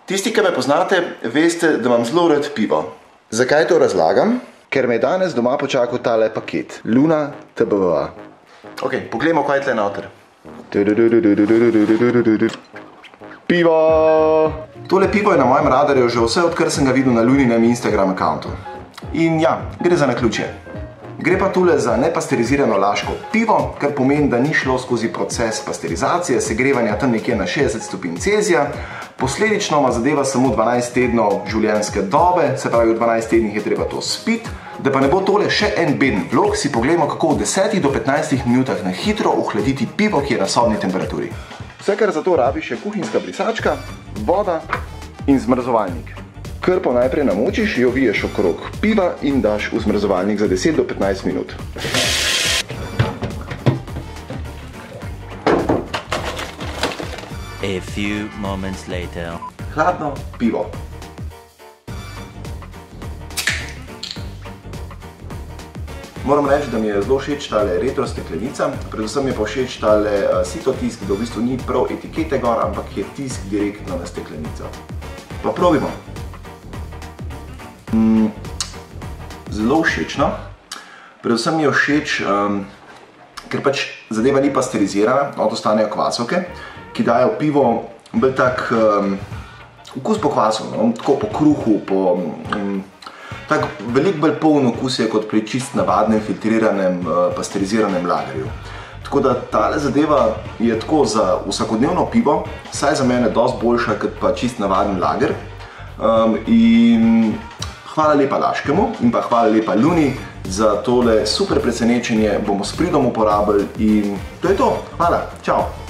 Tisti, ki me poznate, veste, da imam zelo rad pivo. Zakaj to razlagam? Ker me je danes doma počakal tale paket. Luna TBVA. Ok, poglejmo, kaj je tle noter. Pivo! Tole pivo je na mojem radarju že vse, odkar sem ga videl na Luninem Instagram accountu. In ja, gre za naključje. Gre pa tule za nepasterizirano laško pivo, kar pomeni, da ni šlo skozi proces pasterizacije, segrevanja tam nekje na 60 stopinj Celzija. Posledično ima zadeva samo 12 tednov življenjske dobe, se pravi v 12 tednih je treba to spiti. Da pa ne bo tole še en beden vlog, si poglejmo, kako v 10 do 15 minutah na hitro ohladiti pivo, ki je na sobni temperaturi. Vse, kar za to rabiš, je kuhinjska brisačka, voda in zmrzovalnik. Krpo najprej namočiš, jo viješ okrog piva in daš v zmrzovalnik za 10 do 15 minut. A few moments later. Hladno pivo. Moram reči, da mi je zelo všeč tale retro steklenica, predvsem je pa všeč tale sitotisk, da v bistvu ni prav etikete gor, ampak je tisk direktno na steklenico. Pa probimo. Zelo všečno. Predvsem mi je všeč, ker pač zadeva ni pasterizirana, od ostanejo kvasovke, ki dajo pivo bolj tak okus po kvasu, tako po kruhu, tak veliko bolj poln okus je kot pri čist navadnem, filtriranem, pasteriziranem lagerju. Tako da tale zadeva je tako za vsakodnevno pivo, saj za mene dosti boljša kot pa čist navaden lager. In hvala lepa Laškemu in pa hvala lepa Luni za tole super presenečenje, bomo s pridom uporabili in to je to. Hvala, čau!